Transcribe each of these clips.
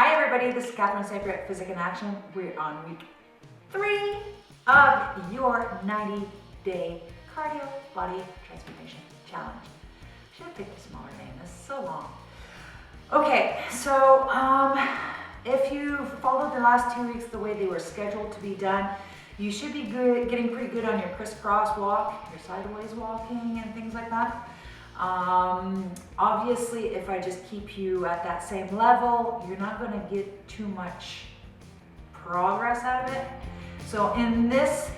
Hi everybody, this is St-Pierre at Physikinaction. We're on week 3 of your 90-day cardio body transformation challenge. Should have picked a smaller name, this is so long. Okay, so if you followed the last 2 weeks the way they were scheduled to be done, you should be getting pretty good on your crisscross walk, your sideways walking and things like that. Obviously, if I just keep you at that same level, you're not going to get too much progress out of it. So in this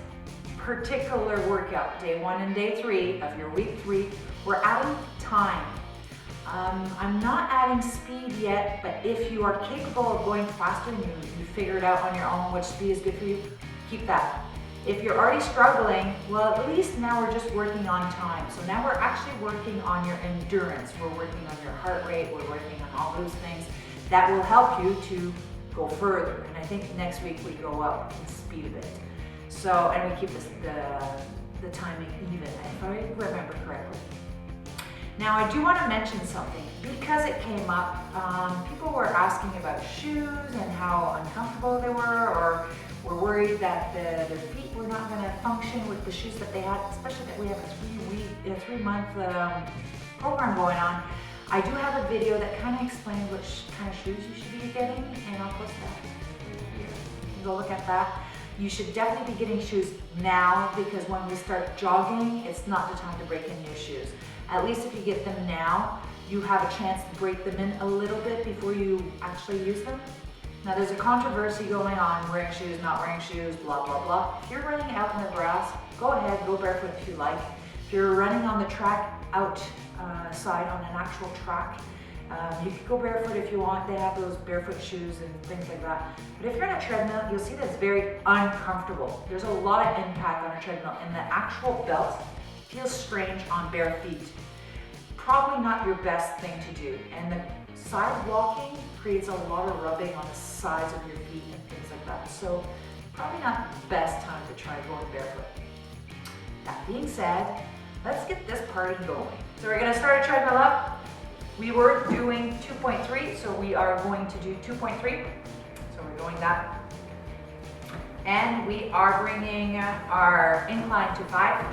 particular workout, day 1 and day 3 of your week 3, we're adding time. I'm not adding speed yet, but if you are capable of going faster and you figure it out on your own which speed is good for you, keep that. If you're already struggling, well, at least now we're just working on time. So now we're actually working on your endurance. We're working on your heart rate. We're working on all those things that will help you to go further. And I think next week we go up in speed a bit. So, and we keep the timing even, if I remember correctly. Now I do want to mention something because it came up. People were asking about shoes and how uncomfortable they were, or were worried that their feet were not going to function with the shoes that they had, especially that we have a 3-month program going on. I do have a video that kind of explains which kind of shoes you should be getting, and I'll post that here. You can go look at that. You should definitely be getting shoes now, because when we start jogging, it's not the time to break in new shoes. At least if you get them now, you have a chance to break them in a little bit before you actually use them. Now there's a controversy going on, wearing shoes, not wearing shoes, blah, blah, blah. If you're running out in the grass, go ahead, go barefoot if you like. If you're running on the track outside on an actual track, you can go barefoot if you want. They have those barefoot shoes and things like that. But if you're on a treadmill, you'll see that it's very uncomfortable. There's a lot of impact on a treadmill, and the actual belt feels strange on bare feet. Probably not your best thing to do. And the side walking creates a lot of rubbing on the sides of your feet and things like that. So probably not the best time to try going barefoot. That being said, let's get this party going. So we're gonna start a treadmill up. We were doing 2.3, so we are going to do 2.3. So we're doing that. And we are bringing our incline to 5.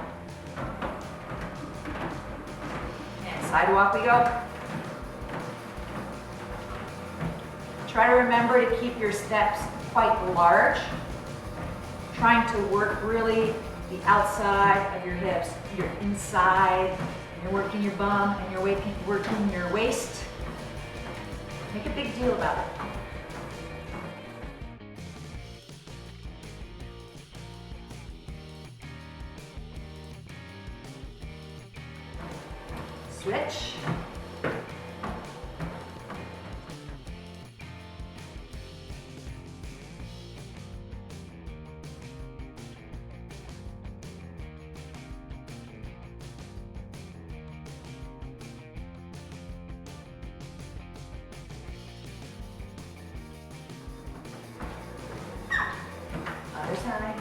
And sidewalk we go. Try to remember to keep your steps quite large, trying to work really the outside of your hips, your inside, and you're working your bum, and you're working your waist. Make a big deal about it. Switch. Other side.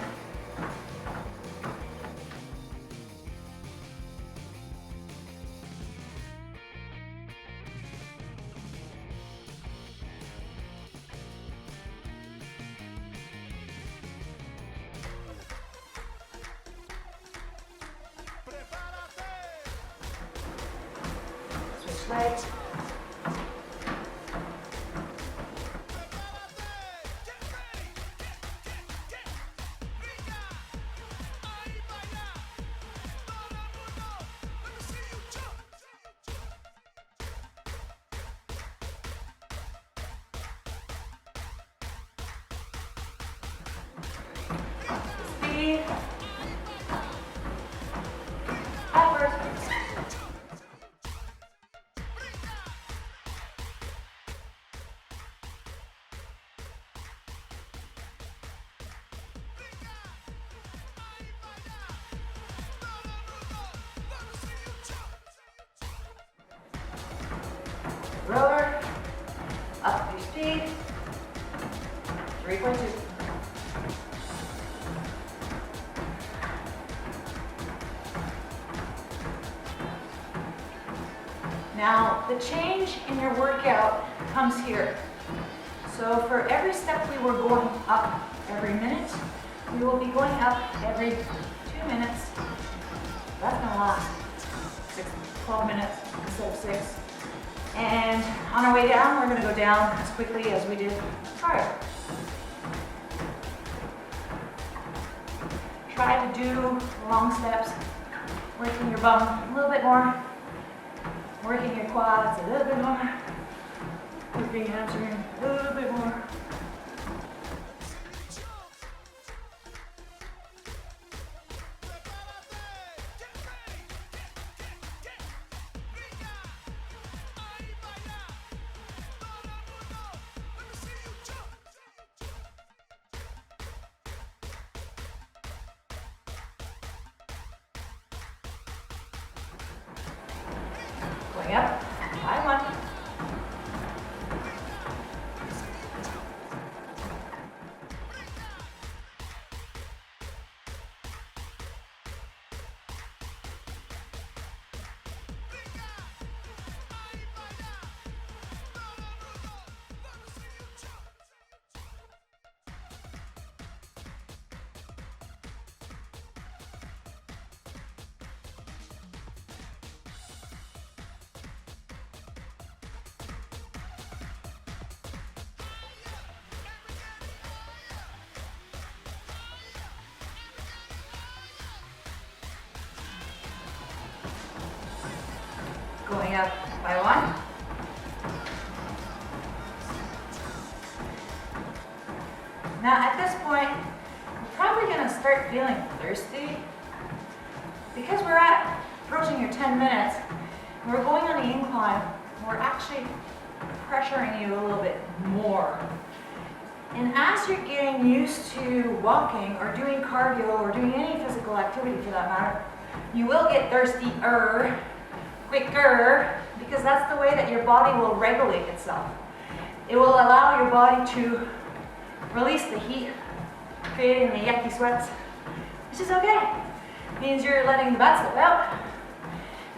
Switch legs. Speed. Upward. Rower. Up your speed. 3.2. Now, the change in your workout comes here. So for every step we were going up every minute, we will be going up every 2 minutes. That's gonna last 12 minutes instead of 6. And on our way down, we're gonna go down as quickly as we did prior. Try to do long steps, working your bum a little bit more, working your quads a little bit more, working your hamstring a little bit more. Going up, by 1. Going up by 1. Now at this point, you're probably going to start feeling thirsty because we're approaching your 10 minutes. We're going on the incline. We're actually pressuring you a little bit more. And as you're getting used to walking or doing cardio or doing any physical activity for that matter, you will get thirstier quicker, because that's the way that your body will regulate itself. It will allow your body to release the heat, creating the yucky sweats, which is okay. Means you're letting the bad stuff out.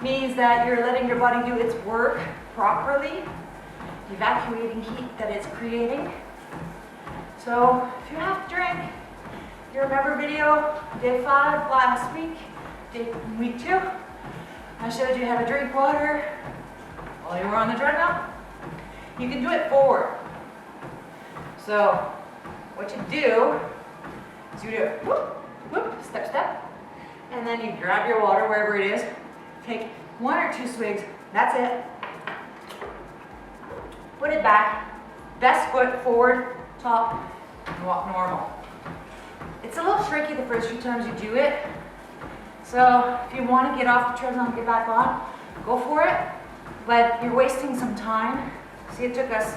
Means that you're letting your body do its work properly, evacuating heat that it's creating. So if you have to drink, you remember video, day 5 last week, week 2, I showed you how to drink water while you were on the treadmill. You can do it forward. So what you do is you do it, whoop, whoop, step, step, and then you grab your water wherever it is, take 1 or 2 swigs, that's it. Put it back, best foot forward, top, and walk normal. It's a little tricky the first few times you do it. So if you want to get off the treadmill and get back on, go for it, but you're wasting some time. See, it took us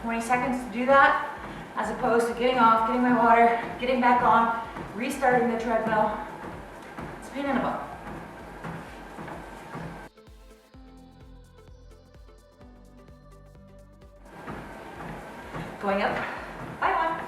20 seconds to do that, as opposed to getting off, getting my water, getting back on, restarting the treadmill. It's a pain in the butt. Going up by 1.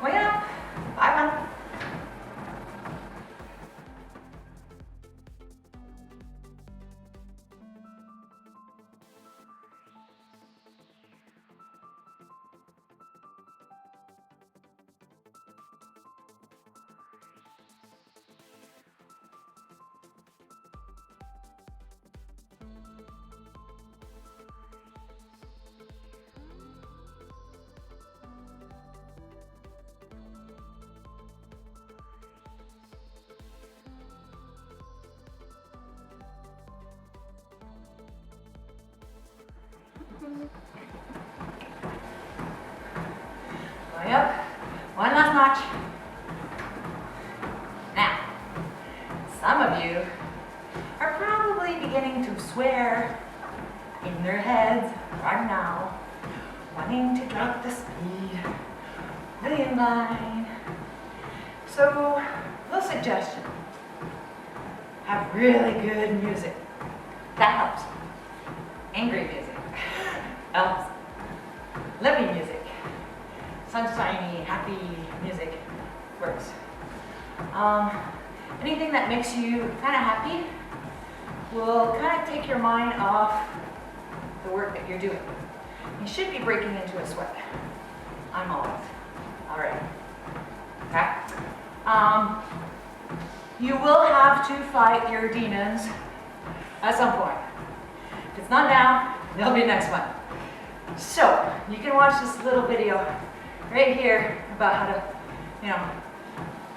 Going up by 1. Going up. One last notch. much. Now, some of you are probably beginning to swear in their heads right now, wanting to drop the speed, the inline. So, a little suggestion. Have really good music. That helps. Angry music helps. Lippy music. Sunshiny, happy music works. Anything that makes you kind of happy will kind of take your mind off the work that you're doing. You should be breaking into a sweat. I'm always. All right. Okay. You will have to fight your demons at some point. If it's not now, there'll be next one. So you can watch this little video right here about how to,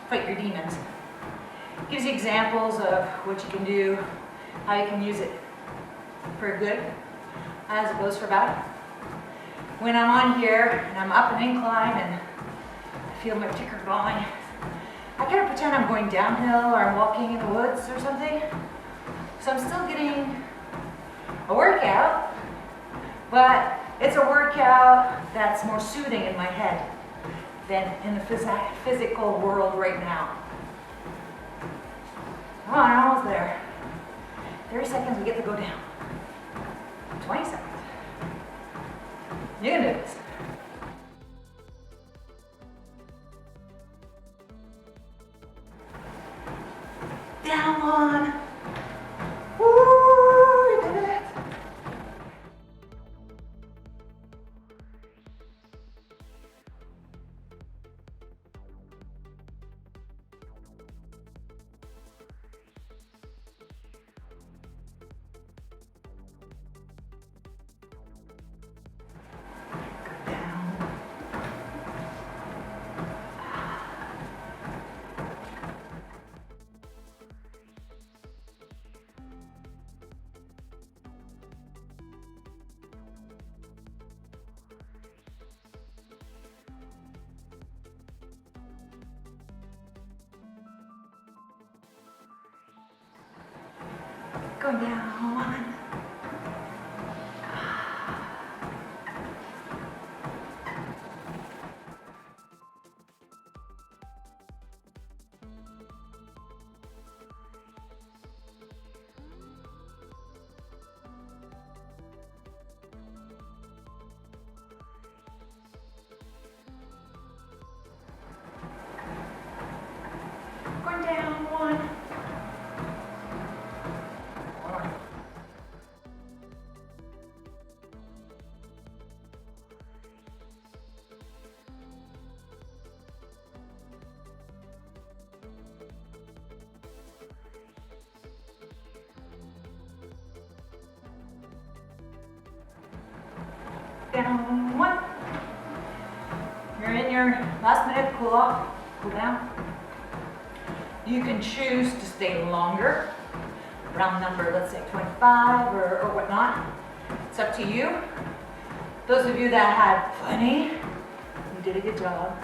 fight your demons. It gives you examples of what you can do, how you can use it for good as opposed for bad. When I'm on here and I'm up an incline and I feel my ticker going, I kind of pretend I'm going downhill or I'm walking in the woods or something. So I'm still getting a workout, but it's a workout that's more soothing in my head than in the physical world right now. Come on, I'm almost there. 30 seconds, we get to go down. 20 seconds. You can do this. Down one. Woo, you did it. Going down one. Going down one. Down one. You're in your last minute cool off, cool down. You can choose to stay longer, round number, let's say 25 or whatnot. It's up to you. Those of you that had plenty, you did a good job.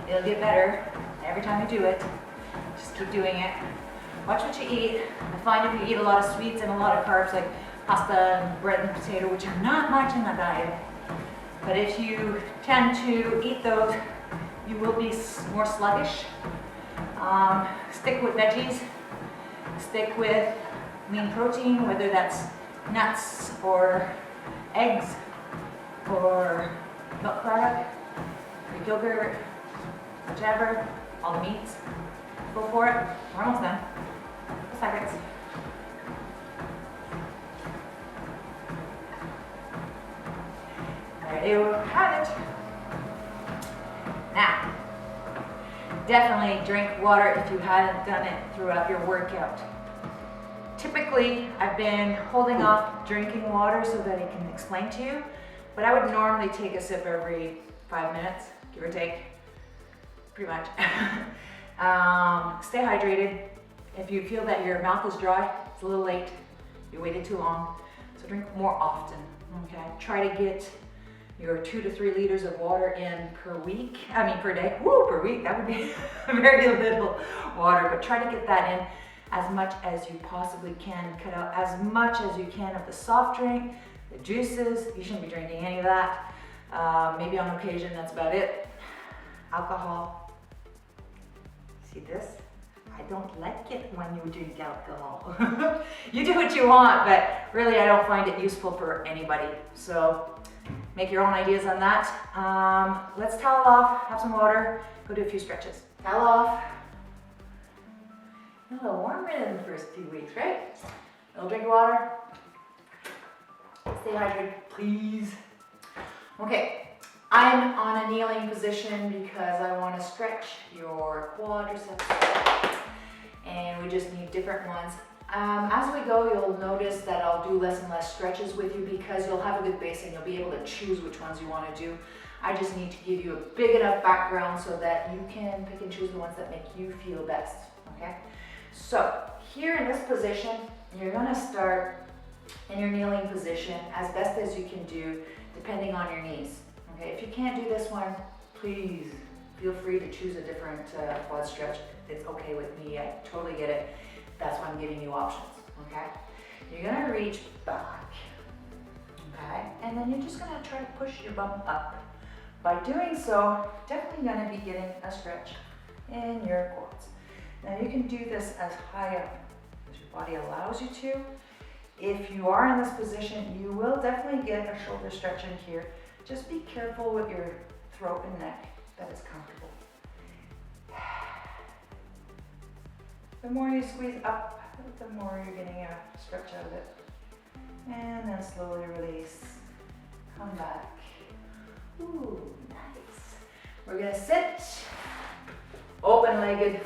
It'll get better every time you do it. Just keep doing it. Watch what you eat. I find if you eat a lot of sweets and a lot of carbs like pasta and bread and potato, which are not much in the diet, but if you tend to eat those, you will be more sluggish. Stick with veggies, stick with lean protein, whether that's nuts or eggs or milk product, Greek yogurt, whichever, all the meats. Go for it. We're almost done. 2 seconds. There you have it. Now, definitely drink water if you haven't done it throughout your workout. Typically, I've been holding off drinking water so that I can explain to you, but I would normally take a sip every 5 minutes, give or take, pretty much. Stay hydrated. If you feel that your mouth is dry, it's a little late, you waited too long, so drink more often, okay? Try to get your 2 to 3 liters of water in per day. Woo, per week, that would be very little water, but try to get that in as much as you possibly can. Cut out as much as you can of the soft drink, the juices. You shouldn't be drinking any of that. Maybe on occasion, that's about it. Alcohol. See this? I don't like it when you drink alcohol. You do what you want, but really I don't find it useful for anybody. So make your own ideas on that. Let's towel off, have some water, go do a few stretches. Towel off. A little warmer than the first few weeks, right? A little drink of water. Stay hydrated, please. Okay, I'm on a kneeling position because I want to stretch your quadriceps. And we just need different ones. As we go, you'll notice that I'll do less and less stretches with you because you'll have a good base and you'll be able to choose which ones you want to do. I just need to give you a big enough background so that you can pick and choose the ones that make you feel best, okay? So here in this position, you're gonna start in your kneeling position as best as you can do, depending on your knees, okay? If you can't do this one, please feel free to choose a different quad stretch. It's okay with me, I totally get it. That's why I'm giving you options, okay? You're gonna reach back, okay? And then you're just gonna try to push your bum up. By doing so, definitely gonna be getting a stretch in your quads. Now you can do this as high up as your body allows you to. If you are in this position, you will definitely get a shoulder stretch in here. Just be careful with your throat and neck that it's comfortable. The more you squeeze up, the more you're getting a stretch out of it. And then slowly release. Come back. Ooh, nice. We're gonna sit, open-legged.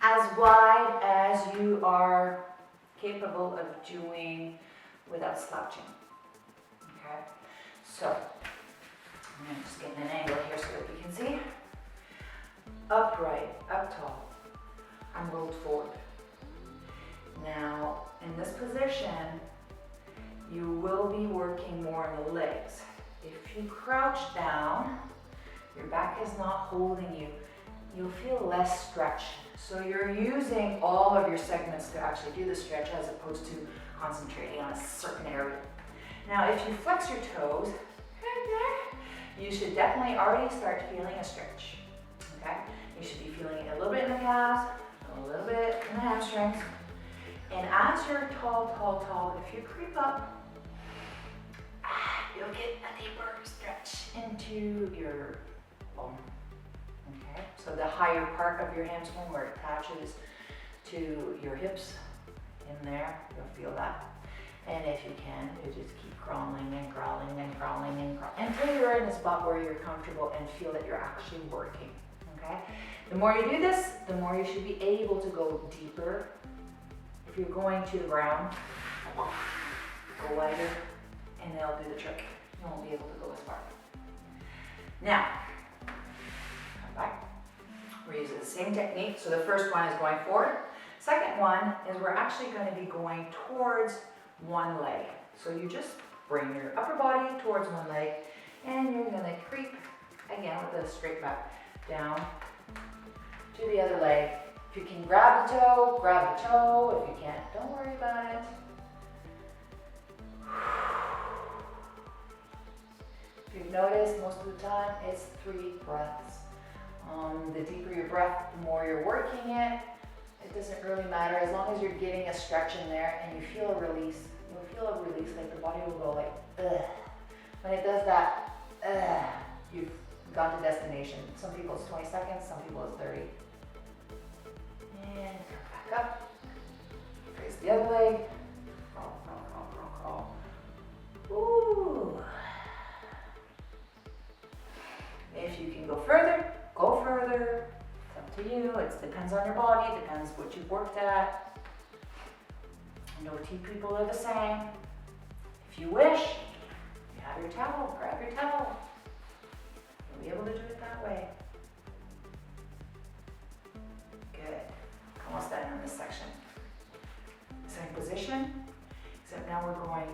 As wide as you are capable of doing without slouching. Okay? So, I'm just getting an angle here so that you can see. Upright, up tall, and rolled forward. Now, in this position, you will be working more on the legs. If you crouch down, your back is not holding you, you'll feel less stretch. So you're using all of your segments to actually do the stretch as opposed to concentrating on a certain area. Now, if you flex your toes, you should definitely already start feeling a stretch. Okay? You should be feeling it a little bit in the calves, a little bit in the hamstrings. And as you're tall, if you creep up, you'll get a deeper stretch into your bone. Okay? So the higher part of your hamstring where it attaches to your hips, in there, you'll feel that. And if you can, you just keep crawling and crawling and crawling and crawling until you're in a spot where you're comfortable and feel that you're actually working. Okay? The more you do this, the more you should be able to go deeper. If you're going to the ground, go wider, and they'll do the trick. You won't be able to go as far. Now, come back. We're using the same technique. So the first one is going forward. Second one is we're actually going to be going towards one leg. So you just bring your upper body towards one leg, and you're going to creep, again with a straight back, down to the other leg. If you can grab the toe, grab the toe. If you can't, don't worry about it. If you've noticed, most of the time, it's 3 breaths. The deeper your breath, the more you're working it. It doesn't really matter as long as you're getting a stretch in there and you feel a release. You'll feel a release, like the body will go like, ugh. When it does that, you've got to destination. Some people it's 20 seconds, some people it's 30. And come back up. Face the other leg. Crawl, crawl, crawl, crawl, crawl. Ooh. If you can go further, go further. It's up to you. It depends on your body. It depends what you've worked at. No two people are the same. If you wish, you have your towel. Grab your towel. You'll be able to do it that way. Good. Almost done in this section. Same position, except now we're going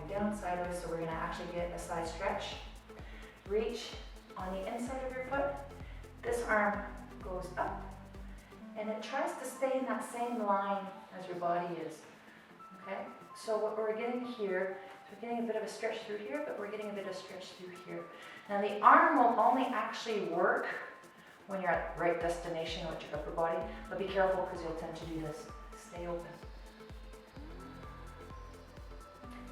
on the inside of your foot. This arm goes up and it tries to stay in that same line as your body is. Okay? So what we're getting here, we're getting a bit of a stretch through here, but we're getting a bit of stretch through here. Now the arm will only actually work when you're at the right destination with your upper body, but be careful because you'll tend to do this. Stay open.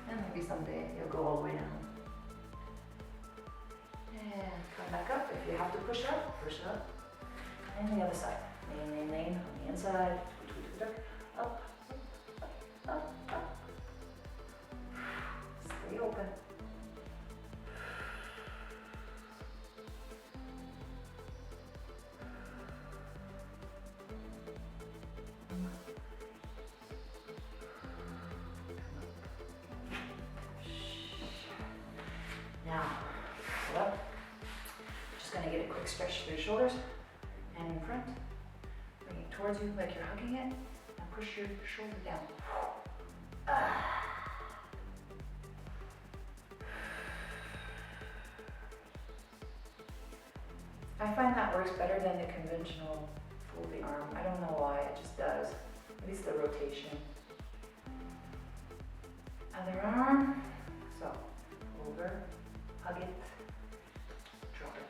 And maybe someday you'll go all the way down. And come back up. If you have to push up, push up. And the other side. Lean, lean, lean on the inside. Up, up, up, up. Stay open. Now, hold up. Just gonna get a quick stretch through the shoulders and in front. Bring it towards you like you're hugging it, and push your shoulder down. I find that works better than the conventional fold the arm. I don't know why, it just does. Maybe it's the rotation. Other arm. So, over. Hug it, drop it.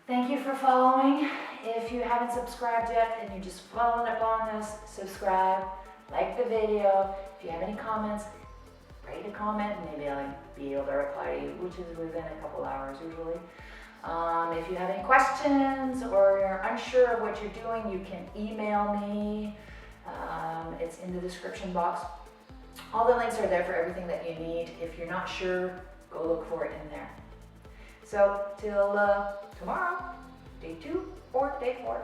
Thank you for following. If you haven't subscribed yet and you're just following up on this, subscribe, like the video. If you have any comments, write a comment and maybe I'll be able to reply to you, which is within a couple hours usually. If you have any questions or you're unsure of what you're doing, you can email me. It's in the description box. All the links are there for everything that you need. If you're not sure, go look for it in there. So till tomorrow, day 2 or day 4.